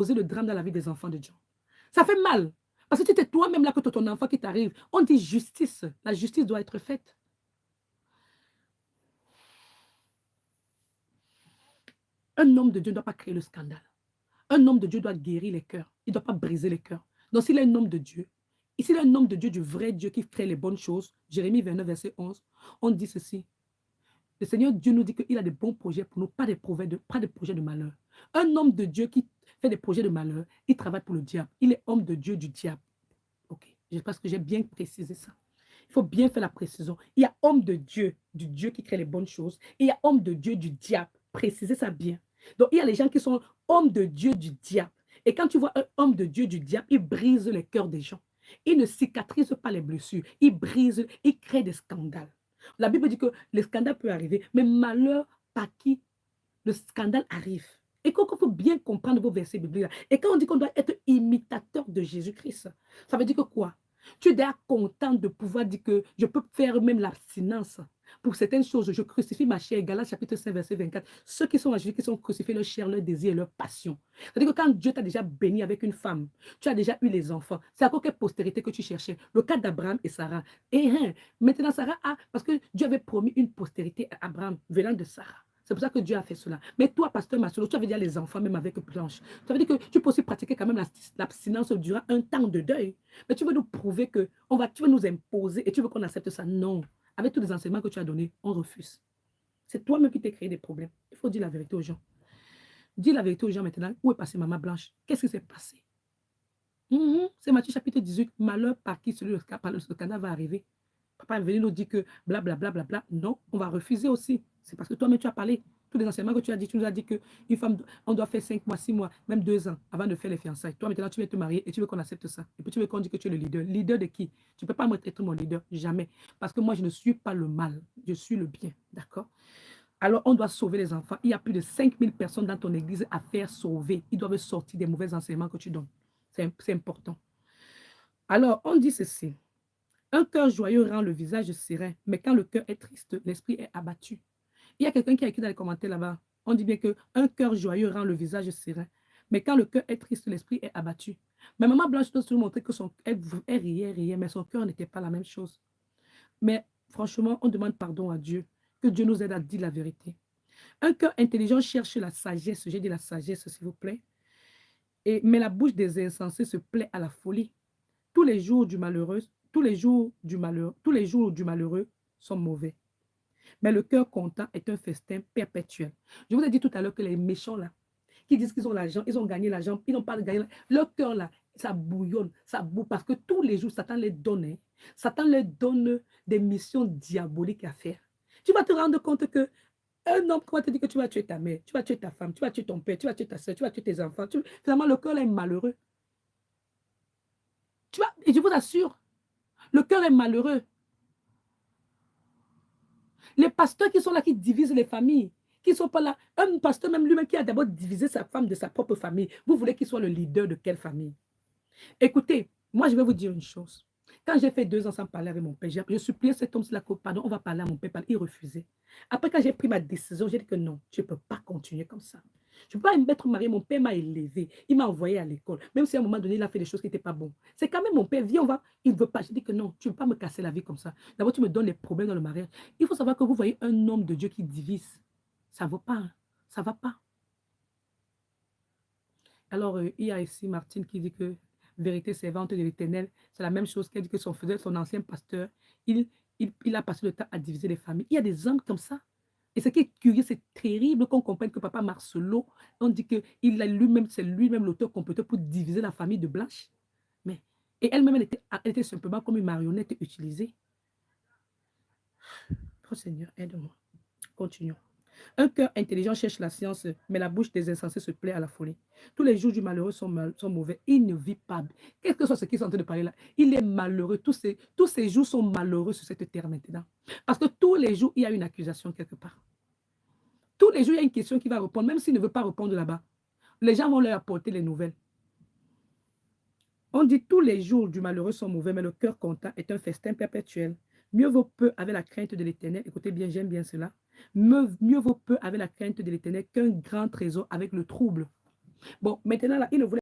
causer le drame dans la vie des enfants de Dieu. Ça fait mal. Parce que tu es toi-même là que ton enfant qui t'arrive. On dit justice. La justice doit être faite. Un homme de Dieu ne doit pas créer le scandale. Un homme de Dieu doit guérir les cœurs. Il ne doit pas briser les cœurs. Donc, s'il est un homme de Dieu, et s'il est un homme de Dieu, du vrai Dieu qui crée les bonnes choses, Jérémie 29, verset 11, on dit ceci. Le Seigneur Dieu nous dit qu'il a des bons projets pour nous, pas des projets de malheur. Un homme de Dieu qui fait des projets de malheur, il travaille pour le diable. Il est homme de Dieu du diable. Ok, je pense que j'ai bien précisé ça. Il faut bien faire la précision. Il y a homme de Dieu, du Dieu qui crée les bonnes choses, et il y a homme de Dieu du diable. Précisez ça bien. Donc, il y a les gens qui sont hommes de Dieu du diable. Et quand tu vois un homme de Dieu du diable, il brise les cœurs des gens. Il ne cicatrise pas les blessures. Il brise, il crée des scandales. La Bible dit que le scandale peut arriver, mais malheur par qui le scandale arrive. Et qu'il faut bien comprendre vos versets bibliques. Et quand on dit qu'on doit être imitateur de Jésus-Christ, ça veut dire que quoi? Tu es déjà content de pouvoir dire que je peux faire même l'abstinence. Pour certaines choses, je crucifie ma chair. Galates chapitre 5, verset 24. Ceux qui sont à Jésus, qui sont crucifiés, leur chair, leur désir et leur passion. C'est-à-dire que quand Dieu t'a déjà béni avec une femme, tu as déjà eu les enfants. C'est à quoi quelle postérité que tu cherchais? Le cas d'Abraham et Sarah. Et maintenant, Sarah a, parce que Dieu avait promis une postérité à Abraham venant de Sarah. C'est pour ça que Dieu a fait cela. Mais toi, pasteur Masolo, tu avais déjà les enfants, même avec Blanche. Ça veut dire que tu peux aussi pratiquer quand même l'abstinence durant un temps de deuil. Mais tu veux nous prouver que tu veux nous imposer et tu veux qu'on accepte ça. Non. Avec tous les enseignements que tu as donnés, on refuse. C'est toi-même qui t'es créé des problèmes. Il faut dire la vérité aux gens. Dis la vérité aux gens maintenant. Où est passée Maman Blanche? Qu'est-ce qui s'est passé? C'est Matthieu chapitre 18. Malheur par qui celui le scandale va arriver. Papa est venu nous dire que blablabla. Bla, bla, bla. Non, on va refuser aussi. C'est parce que toi-même, tu as parlé. Tous les enseignements que tu as dit, tu nous as dit qu'une femme, on doit faire 5 mois, 6 mois, même 2 ans avant de faire les fiançailles. Toi, maintenant, tu veux te marier et tu veux qu'on accepte ça. Et puis, tu veux qu'on dise que tu es le leader. Leader de qui? Tu ne peux pas être mon leader. Jamais. Parce que moi, je ne suis pas le mal. Je suis le bien. D'accord? Alors, on doit sauver les enfants. Il y a plus de 5000 personnes dans ton église à faire sauver. Ils doivent sortir des mauvais enseignements que tu donnes. C'est important. Alors, on dit ceci. Un cœur joyeux rend le visage serein, mais quand le cœur est triste, l'esprit est abattu. Il y a quelqu'un qui a écrit dans les commentaires là-bas. On dit bien qu'un cœur joyeux rend le visage serein, mais quand le cœur est triste, l'esprit est abattu. Mais Maman Blanche nous montrer que elle riait, mais son cœur n'était pas la même chose. Mais franchement, on demande pardon à Dieu, que Dieu nous aide à dire la vérité. Un cœur intelligent cherche la sagesse, j'ai dit la sagesse, s'il vous plaît, mais la bouche des insensés se plaît à la folie. Tous les jours du malheureux, tous les jours du malheureux sont mauvais. Mais le cœur content est un festin perpétuel. Je vous ai dit tout à l'heure que les méchants là, qui disent qu'ils ont l'argent, ils ont gagné l'argent, ils n'ont pas gagné. Leur cœur là, ça bouillonne, ça boue parce que tous les jours, Satan les donne. Satan leur donne des missions diaboliques à faire. Tu vas te rendre compte que un homme, comment te dire que tu vas tuer ta mère, tu vas tuer ta femme, tu vas tuer ton père, tu vas tuer ta soeur, tu vas tuer tes enfants. Finalement, le cœur est malheureux. Et je vous assure, le cœur est malheureux. Les pasteurs qui sont là, qui divisent les familles, qui ne sont pas là. Un pasteur même lui-même qui a d'abord divisé sa femme de sa propre famille, vous voulez qu'il soit le leader de quelle famille? Écoutez, moi je vais vous dire une chose. Quand j'ai fait 2 ans sans parler avec mon père, je suppliais cet homme-là que, pardon, on va parler à mon père. Il refusait. Après, quand j'ai pris ma décision, j'ai dit que non, je ne peux pas continuer comme ça. Je ne peux pas me mettre marié. Mon père m'a élevé. Il m'a envoyé à l'école. Même si à un moment donné, il a fait des choses qui n'étaient pas bonnes. C'est quand même mon père. Viens, on va. Il ne veut pas. Je dis que non, tu ne peux pas me casser la vie comme ça. D'abord, tu me donnes les problèmes dans le mariage. Il faut savoir que vous voyez un homme de Dieu qui divise. Ça ne vaut pas. Hein. Ça ne va pas. Alors, il y a ici Martine qui dit que vérité servante de l'Éternel, c'est la même chose qu'elle dit que son ancien pasteur, il, il a passé le temps à diviser les familles. Il y a des hommes comme ça. Et ce qui est curieux, c'est terrible qu'on comprenne que Papa Marcelo, on dit que c'est lui-même l'auteur compétent pour diviser la famille de Blanche. Mais, et elle-même, elle était simplement comme une marionnette utilisée. Oh Seigneur, aide-moi. Continuons. Un cœur intelligent cherche la science, mais la bouche des insensés se plaît à la folie. Tous les jours du malheureux sont mauvais. Il ne vit pas. Quel que soit ce qu'ils sont en train de parler là, il est malheureux. Tous ces jours sont malheureux sur cette terre maintenant. Parce que tous les jours, il y a une accusation quelque part. Tous les jours, il y a une question qui va répondre, même s'il ne veut pas répondre là-bas. Les gens vont leur apporter les nouvelles. On dit tous les jours du malheureux sont mauvais, mais le cœur content est un festin perpétuel. Mieux vaut peu avec la crainte de l'Éternel. Écoutez bien, j'aime bien cela. Mieux vaut peu avec la crainte de l'Éternel qu'un grand trésor avec le trouble. Bon, maintenant là, il ne voulait